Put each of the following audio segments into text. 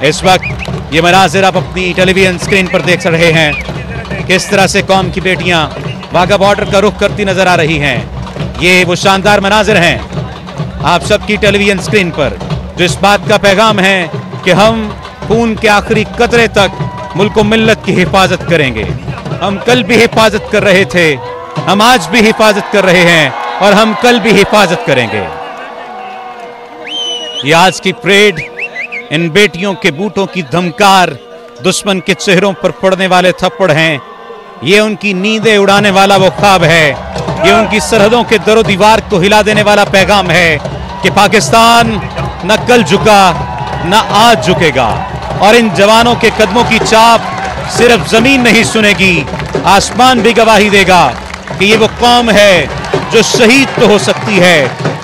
इस वक्त ये मनाजिर आप अपनी टेलीविजन स्क्रीन पर देख रहे हैं, किस तरह से कौम की बेटियां वाघा बॉर्डर का रुख करती नजर आ रही हैं। ये वो शानदार मनाजिर हैं आप सबकी टेलीविजन स्क्रीन पर, जो इस बात का पैगाम है कि हम खून के आखिरी कतरे तक मुल्क व मिल्लत की हिफाजत करेंगे। हम कल भी हिफाजत कर रहे थे, हम आज भी हिफाजत कर रहे हैं और हम कल भी हिफाजत करेंगे। ये आज की परेड इन बेटियों के बूटों की धमकार, दुश्मन के चेहरों पर पड़ने वाले थप्पड़ हैं। ये उनकी नींदें उड़ाने वाला वो ख्वाब है। ये उनकी सरहदों के दरो दीवार को हिला देने वाला पैगाम है कि पाकिस्तान न कल झुका न आज झुकेगा। और इन जवानों के कदमों की चाप सिर्फ जमीन नहीं सुनेगी, आसमान भी गवाही देगा कि ये वो कौम है जो शहीद तो हो सकती है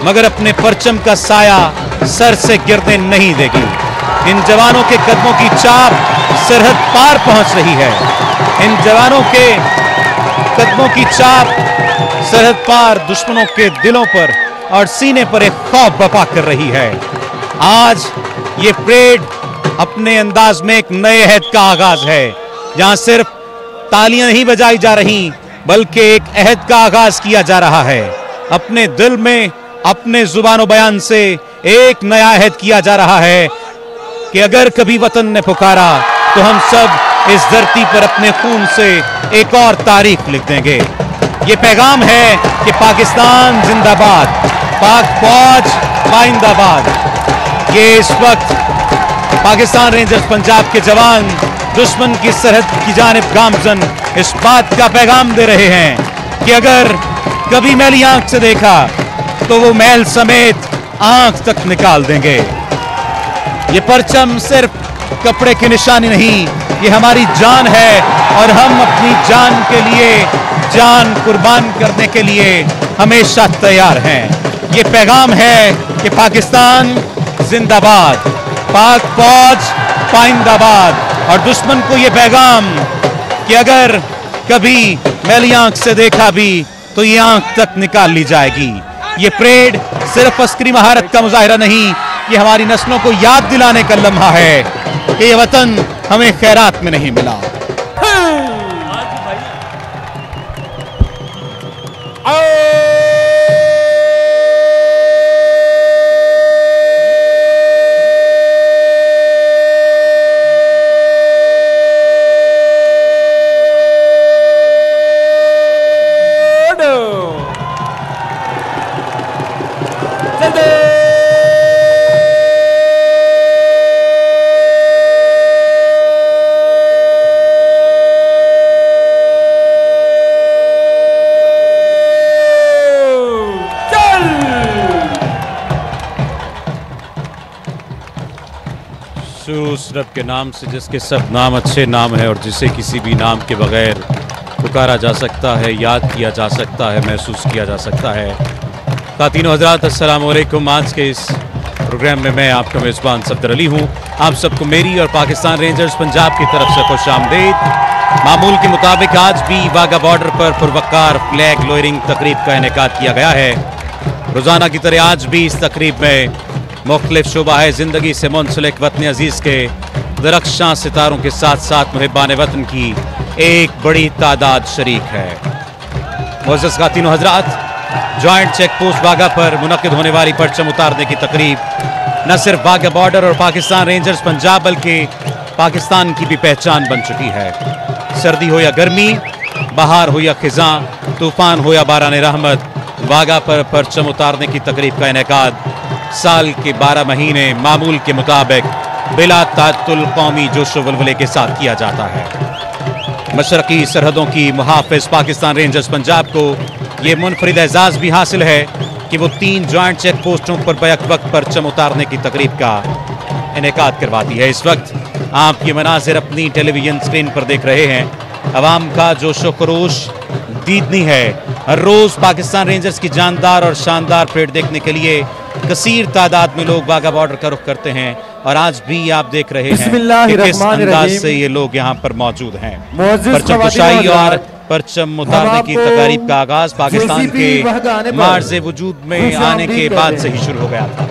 मगर अपने परचम का साया सर से गिरने नहीं देगी। इन जवानों के कदमों की चाप सरहद पार पहुंच रही है। इन जवानों के कदमों की चाप सरहद पार दुश्मनों के दिलों पर और सीने पर एक खौफ बपा कर रही है। आज ये परेड अपने अंदाज में एक नए अहद का आगाज है, जहां सिर्फ तालियां नहीं बजाई जा रही बल्कि एक अहद का आगाज किया जा रहा है। अपने दिल में अपने जुबानो बयान से एक नया अहद किया जा रहा है कि अगर कभी वतन ने पुकारा तो हम सब इस धरती पर अपने खून से एक और तारीख लिख देंगे। ये पैगाम है कि पाकिस्तान जिंदाबाद, पाक फौज पाइंदाबाद। ये इस वक्त पाकिस्तान रेंजर्स पंजाब के जवान दुश्मन की सरहद की जानिब गामजन इस बात का पैगाम दे रहे हैं कि अगर कभी मैली आंख से देखा तो वो मैल समेत आंख तक निकाल देंगे। ये परचम सिर्फ कपड़े की निशानी नहीं, ये हमारी जान है और हम अपनी जान के लिए जान कुर्बान करने के लिए हमेशा तैयार हैं। ये पैगाम है कि पाकिस्तान जिंदाबाद, पाक फौज पाइंदाबाद। और दुश्मन को ये पैगाम कि अगर कभी मैली आंख से देखा भी तो ये आंख तक निकाल ली जाएगी। ये परेड सिर्फ अस्करी महारत का मुजाहिरा नहीं, ये हमारी नस्लों को याद दिलाने का लम्हा है कि ये वतन हमें खैरात में नहीं मिला। उस रब के नाम से जिसके सब नाम अच्छे नाम है और जिसे किसी भी नाम के बगैर पुकारा जा सकता है, याद किया जा सकता है, महसूस किया जा सकता है। ख़वातीनो हज़रात अस्सलाम वालेकुम। आज के इस प्रोग्राम में मैं आपका मेज़बान सफदर अली हूँ। आप सबको मेरी और पाकिस्तान रेंजर्स पंजाब की तरफ से खुशामदीद। मामूल के मुताबिक आज भी वाघा बॉर्डर पर पुरवकार फ्लैग लोअरिंग तकरीब का इनेकाद किया गया है। रोज़ाना की तरह आज भी इस तकरीब में मुख्तलिफ शोबा ज़िंदगी से मुंसलिक वतन अजीज़ के दरख्शां सितारों के साथ साथ मुहिब्बान वतन की एक बड़ी तादाद शरीक है। मुअज़्ज़ज़ ख़वातीनो हज़रात, जॉइंट चेक पोस्ट वाघा पर मुनक़िद होने वाली परचम उतारने की तकरीब न सिर्फ वाघा बॉर्डर और पाकिस्तान रेंजर्स पंजाब बल्कि पाकिस्तान की भी पहचान बन चुकी है। सर्दी हो या गर्मी, बहार हो या खिज़ां, तूफ़ान हो या बारान रहमत, वाघा पर परचम उतारने की तकरीब का इनेकाद साल के 12 महीने मामूल के मुताबिक बिला तातुल कौमी जोश व वल्वले के साथ किया जाता है। मशरकी सरहदों की मुहाफ़िज़ पाकिस्तान रेंजर्स पंजाब को ये मुनफरिद एजाज़ भी हासिल है कि वो 3 जॉइंट चेक पोस्टों पर बैक वक्त परचम उतारने की तकरीब का इनेकाद करवाती है। इस वक्त आप ये मनाजिर अपनी टेलीविजन स्क्रीन पर देख रहे हैं। अवाम का जोशो खरोश दीदनी है। हर रोज़ पाकिस्तान रेंजर्स की जानदार और शानदार परेड देखने के लिए कसीर तादाद में लोग वाघा बॉर्डर का रुख करते हैं और आज भी आप देख रहे हैं कि किस अंदाज से ये लोग यहाँ पर मौजूद हैं। परचम कुशाई और परचम उतारने की तकारीब का आगाज पाकिस्तान के मार्ज़े वजूद में आने के बाद से ही शुरू हो गया था।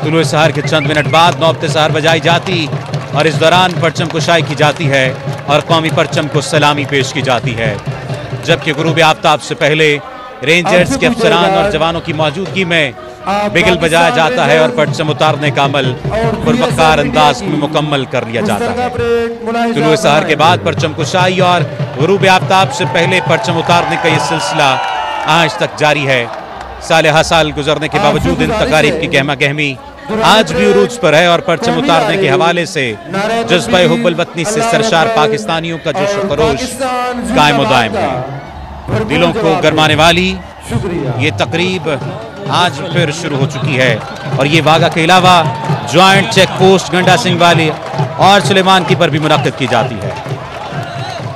तुलुए सहर के चंद मिनट बाद नौबते सहर बजाई जाती और इस दौरान परचम कुशाई की जाती है और कौमी परचम को सलामी पेश की जाती है। जबकि गुरूब आफ्ताब से पहले रेंजर्स के अफसरान और जवानों की मौजूदगी में बिगल बजाया जाता है और परचम उतारने का अमल पुरवकार अंदाज में मुकम्मल कर लिया जाता है। तुलुए सहर के बाद परचम कुशाई और गुरूब आफ्ताब से पहले परचम उतारने का यह सिलसिला आज तक जारी है। साल साल गुजरने के बावजूद इन तकारीब की गहमा गहमी आज भी उरूज पर है और परचम उतारने के हवाले से जज्बा हुब्बुल वतनी से सरशार पाकिस्तानियों का जोश व खरोश कायम दायम है। दिलों को गरमाने वाली ये तकरीब आज फिर शुरू हो चुकी है और ये वागा के अलावा ज्वाइंट चेक पोस्ट गंडा सिंह वाली और सुलेमान की पर भी मुनक्किद की जाती है।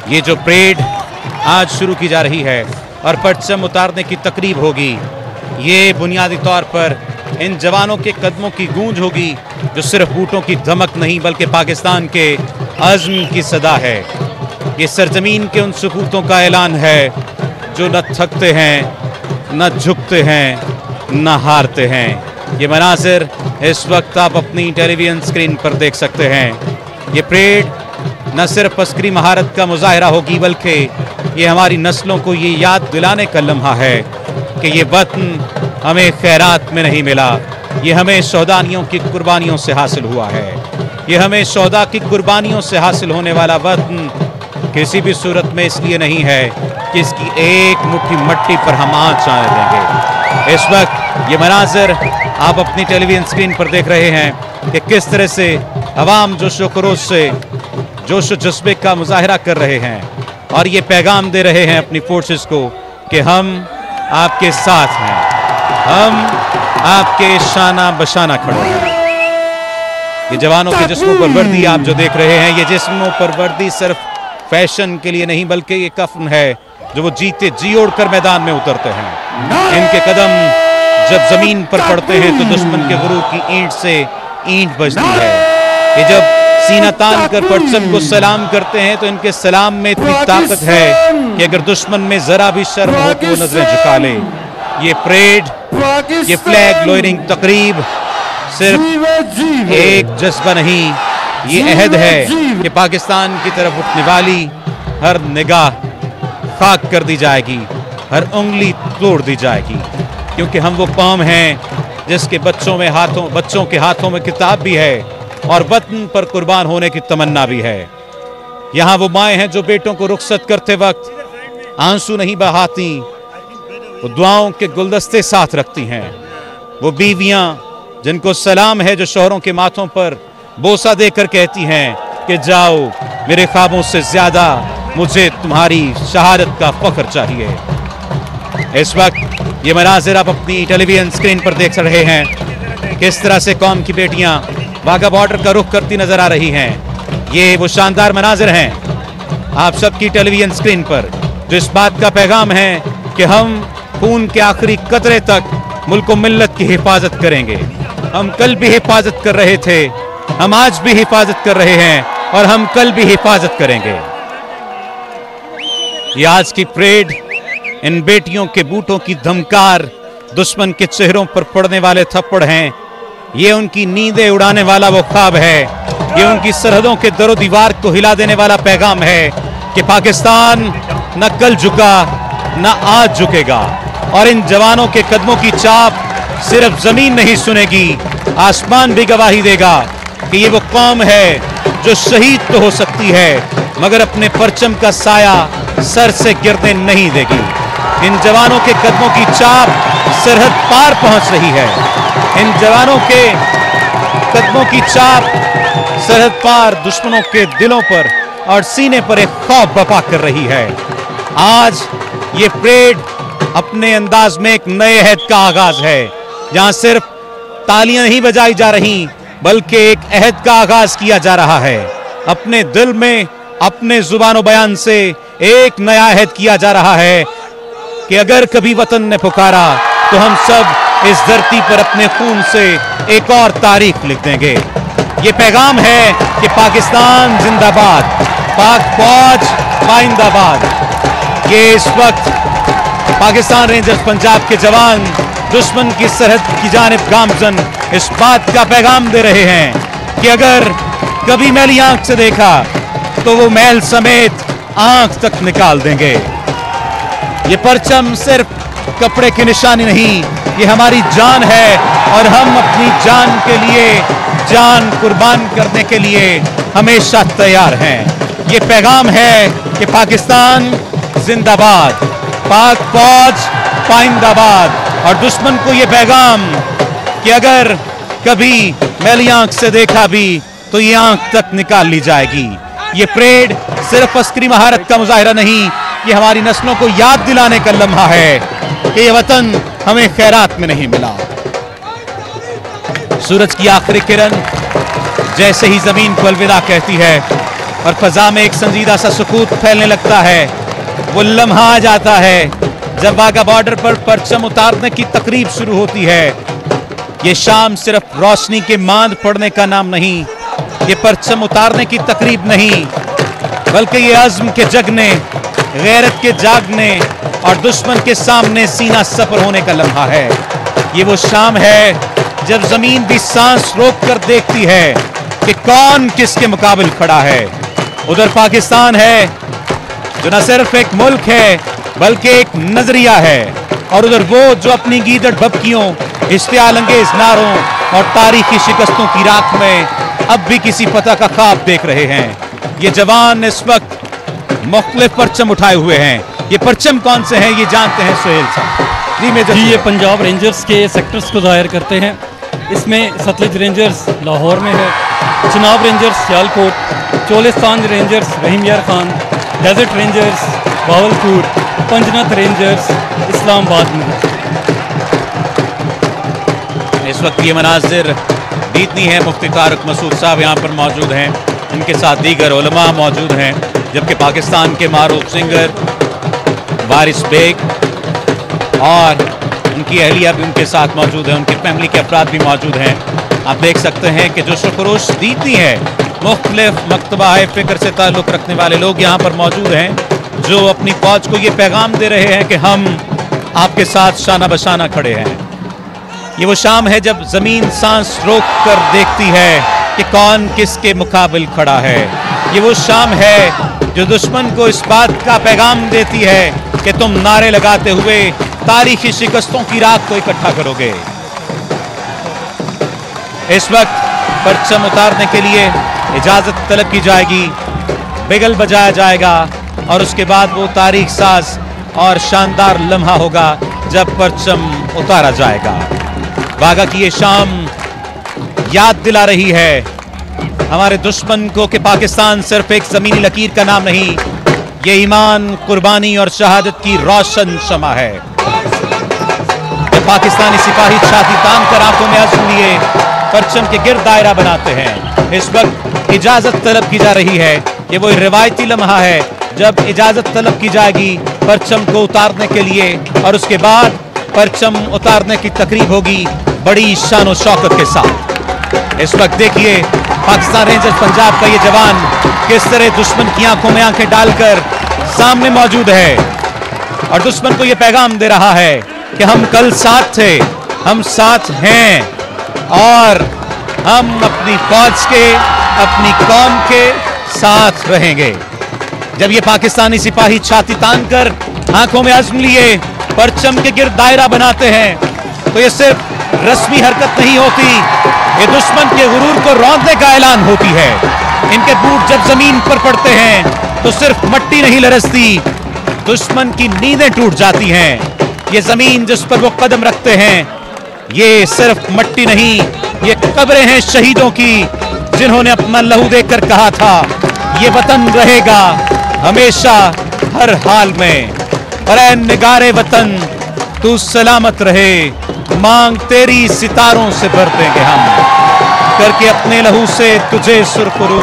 ये जो परेड आज शुरू की जा रही है और परचम उतारने की तकरीब होगी, ये बुनियादी तौर पर इन जवानों के कदमों की गूंज होगी जो सिर्फ बूटों की धमक नहीं बल्कि पाकिस्तान के अज़्म की सदा है। ये सरजमीन के उन सपूतों का ऐलान है जो न थकते हैं, न झुकते हैं, न हारते हैं। ये मनाजिर इस वक्त आप अपनी टेलीविजन स्क्रीन पर देख सकते हैं। ये परेड न सिर्फ अस्करी महारत का मुजाहिरा होगी बल्कि ये हमारी नस्लों को ये याद दिलाने का लम्हा है कि ये वतन हमें खैरात में नहीं मिला, ये हमें शौदानियों की कुर्बानियों से हासिल हुआ है। ये हमें शौदा की कुर्बानियों से हासिल होने वाला वतन किसी भी सूरत में इसलिए नहीं है कि इसकी एक मुट्ठी मट्टी पर हम आँच आने देंगे। इस वक्त ये मनाजिर आप अपनी टेलीविजन स्क्रीन पर देख रहे हैं कि किस तरह से अवाम जोश व खरोश से जोश व जज्बे का मुजाहिरा कर रहे हैं और ये पैगाम दे रहे हैं अपनी फोर्सेस को कि हम आपके साथ हैं, हम आपके शाना बशाना खड़े हैं। ये जवानों के जिस्मों पर वर्दी आप जो देख रहे हैं, ये जिस्मों पर वर्दी सिर्फ फैशन के लिए नहीं बल्कि ये कफन है जो वो जीते जी ओढ़कर मैदान में उतरते हैं। इनके कदम जब जमीन पर पड़ते हैं तो दुश्मन के गुरूर की ईंट से ईंट बजती है। ये जब सीना तान कर परचम को सलाम करते हैं तो इनके सलाम में इतनी ताकत है कि अगर दुश्मन में जरा भी शर्म हो तो वो नजरें झुका ले। ये परेड, ये फ्लैग लोयरिंग तकरीब सिर्फ एक जज्बा नहीं, ये अहद है कि पाकिस्तान की तरफ उठने वाली हर निगाह खाक कर दी जाएगी, हर उंगली तोड़ दी जाएगी, क्योंकि हम वो कौम हैं जिसके बच्चों के हाथों में किताब भी है और वतन पर कुर्बान होने की तमन्ना भी है। यहाँ वो माएँ हैं जो बेटों को रुखसत करते वक्त आंसू नहीं बहाती, वो दुआओं के गुलदस्ते साथ रखती हैं। वो बीवियाँ जिनको सलाम है जो शोहरों के माथों पर बोसा देकर कहती हैं कि जाओ, मेरे ख्वाबों से ज्यादा मुझे तुम्हारी शहादत का फख्र चाहिए। इस वक्त ये मनाजिर आप अपनी टेलीविजन स्क्रीन पर देख रहे हैं किस तरह से कौम की बेटियां वाघा बॉर्डर का रुख करती नजर आ रही हैं। ये वो शानदार मनाजिर हैं आप सबकी टेलीविजन स्क्रीन पर जो इस बात का पैगाम है कि हम खून के आखिरी कतरे तक मुल्क व मिल्लत की हिफाजत करेंगे। हम कल भी हिफाजत कर रहे थे, हम आज भी हिफाजत कर रहे हैं और हम कल भी हिफाजत करेंगे। ये आज की परेड इन बेटियों के बूटों की धमकार दुश्मन के चेहरों पर पड़ने वाले थप्पड़ हैं। ये उनकी नींदें उड़ाने वाला वो ख्वाब है, ये उनकी सरहदों के दरो दीवार को हिला देने वाला पैगाम है कि पाकिस्तान न कल झुका न आज झुकेगा। और इन जवानों के कदमों की चाप सिर्फ जमीन नहीं सुनेगी, आसमान भी गवाही देगा कि ये वो कौम है जो शहीद तो हो सकती है मगर अपने परचम का साया सर से गिरने नहीं देगी। इन जवानों के कदमों की चाप सरहद पार पहुंच रही है। इन जवानों के कदमों की चाप सरहद पार दुश्मनों के दिलों पर और सीने पर एक खौफ बपा कर रही है। आज ये परेड अपने अंदाज में एक नए अहद का आगाज है, जहां सिर्फ तालियां नहीं बजाई जा रही बल्कि एक अहद का आगाज किया जा रहा है। अपने दिल में अपने जुबान बयान से एक नया अहद किया जा रहा है कि अगर कभी वतन ने पुकारा तो हम सब इस धरती पर अपने खून से एक और तारीख लिख देंगे। ये पैगाम है कि पाकिस्तान जिंदाबाद, पाक फौज पाइंदाबाद। ये इस वक्त पाकिस्तान रेंजर्स पंजाब के जवान दुश्मन की सरहद की जानिब गामजन इस बात का पैगाम दे रहे हैं कि अगर कभी मैली आंख से देखा तो वो मैल समेत आंख तक निकाल देंगे। ये परचम सिर्फ कपड़े की निशानी नहीं, ये हमारी जान है और हम अपनी जान के लिए जान कुर्बान करने के लिए हमेशा तैयार हैं। ये पैगाम है कि पाकिस्तान जिंदाबाद, पाक फौज पाइंदाबाद। और दुश्मन को ये पैगाम कि अगर कभी मैली आंख से देखा भी तो ये आंख तक निकाल ली जाएगी। ये परेड सिर्फ अस्करी महारत का मुजाहिरा नहीं, ये हमारी नस्लों को याद दिलाने का लम्हा है कि ये वतन हमें खैरात में नहीं मिला। सूरज की आखिरी किरण जैसे ही जमीन को अलविदा कहती है और फजा में एक संजीदा सा सुकूत फैलने लगता है, वो लम्हा आ जाता है जब वाघा बॉर्डर पर परचम उतारने की तकरीब शुरू होती है। ये शाम सिर्फ रोशनी के मांद पड़ने का नाम नहीं, ये परचम उतारने की तकरीब नहीं, बल्कि ये अज़्म के जगने, गैरत के जागने और दुश्मन के सामने सीना सफर होने का लम्हा है। ये वो शाम है जब जमीन भी सांस रोक कर देखती है कि कौन किसके मुकाबिल खड़ा है। उधर पाकिस्तान है जो न सिर्फ एक मुल्क है बल्कि एक नजरिया है, और उधर वो जो अपनी गीदड़ भपकियों, इश्तियाल अंगेज नारों और तारीखी शिकस्तों की राख में अब भी किसी फतह का ख्वाब देख रहे हैं। ये जवान इस वक्त मुख्तलिफ परचम उठाए हुए हैं। ये परचम कौन से हैं ये जानते हैं सुहेल साहब। जी, ये पंजाब रेंजर्स के सेक्टर्स को जाहिर करते हैं। इसमें सतलुज रेंजर्स लाहौर में है, Chenab rangers Sialkot, Cholistan rangers Rahim Yar Khan, desert rangers Bahawalpur, Panjnad rangers Islamabad में है। इस वक्त ये मनाजिर दीदनी है। मुफ्ती तारिक मसूद साहब यहाँ पर मौजूद हैं, इनके साथ दीगर उलमा मौजूद हैं, जबकि पाकिस्तान के मारूफ सिंगर वारिस बेग और उनकी अहलिया भी उनके साथ मौजूद है, उनकी फैमिली के अफराद भी मौजूद हैं। आप देख सकते हैं कि जो शुक्रोश दीदनी है, मुख्तलिफ मकतबा फ़िक्र से ताल्लुक़ रखने वाले लोग यहाँ पर मौजूद हैं, जो अपनी फौज को ये पैगाम दे रहे हैं कि हम आपके साथ शाना बशाना खड़े हैं। ये वो शाम है जब ज़मीन सांस रोक कर देखती है कि कौन किसके मुकाबिल खड़ा है। ये वो शाम है जो दुश्मन को इस बात का पैगाम देती है कि तुम नारे लगाते हुए तारीखी शिकस्तों की राख को इकट्ठा करोगे। इस वक्त परचम उतारने के लिए इजाजत तलब की जाएगी, बिगल बजाया जाएगा और उसके बाद वो तारीख साज और शानदार लम्हा होगा जब परचम उतारा जाएगा। वाघा की ये शाम याद दिला रही है हमारे दुश्मन को कि पाकिस्तान सिर्फ एक जमीनी लकीर का नाम नहीं, ये ईमान, कुर्बानी और शहादत की रोशन शमा है। पाकिस्तानी सिपाही छाती तान कर आंखों में आंसू लिए परचम के गिर्द दायरा बनाते हैं। इस वक्त इजाजत तलब की जा रही है। ये वो रिवायती लम्हा है जब इजाजत तलब की जाएगी परचम को उतारने के लिए, और उसके बाद परचम उतारने की तकरीब होगी बड़ी शान और शौकत के साथ। इस वक्त देखिए पाकिस्तान रेंजर्स पंजाब का ये जवान किस तरह दुश्मन की आंखों में आंखें डालकर सामने मौजूद है और दुश्मन को ये पैगाम दे रहा है कि हम कल साथ थे, हम साथ हैं और हम अपनी फौज के, अपनी कौम के साथ रहेंगे। जब ये पाकिस्तानी सिपाही छाती तान कर आंखों में अज़्म लिए परचम के गिर्द दायरा बनाते हैं तो ये सिर्फ रस्मी हरकत नहीं होती, ये दुश्मन के गुरूर को रौंदने का ऐलान होती है। इनके बूट जब जमीन पर पड़ते हैं तो सिर्फ मट्टी नहीं लरसती, दुश्मन की नींदें टूट जाती हैं। ये जमीन जिस पर वो कदम रखते हैं ये सिर्फ मट्टी नहीं, ये कब्रें हैं शहीदों की जिन्होंने अपना लहू देकर कहा था ये वतन रहेगा हमेशा हर हाल में। अरे निगारे वतन तू सलामत रहे, मांग तेरी सितारों से भर देंगे हम, करके अपने लहू से तुझे सुरखरू,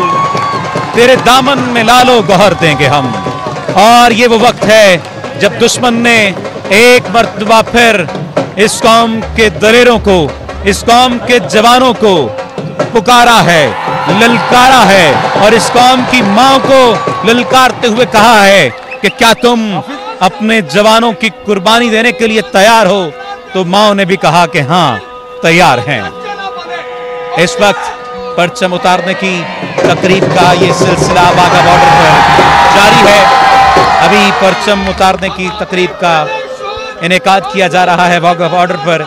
तेरे दामन में लालो गौहर देंगे हम। और ये वो वक्त है जब दुश्मन ने एक मर्तबा फिर इस कौम के दलेरों को, इस कौम के जवानों को पुकारा है, ललकारा है और इस कौम की मां को ललकारते हुए कहा है कि क्या तुम अपने जवानों की कुर्बानी देने के लिए तैयार हो? तो मां ने भी कहा कि हाँ तैयार हैं। इस वक्त परचम उतारने की तकरीब का ये सिलसिला वाघा बॉर्डर पर जारी है। अभी परचम उतारने की तकरीब का इनेकाद किया जा रहा है वाघा बॉर्डर पर।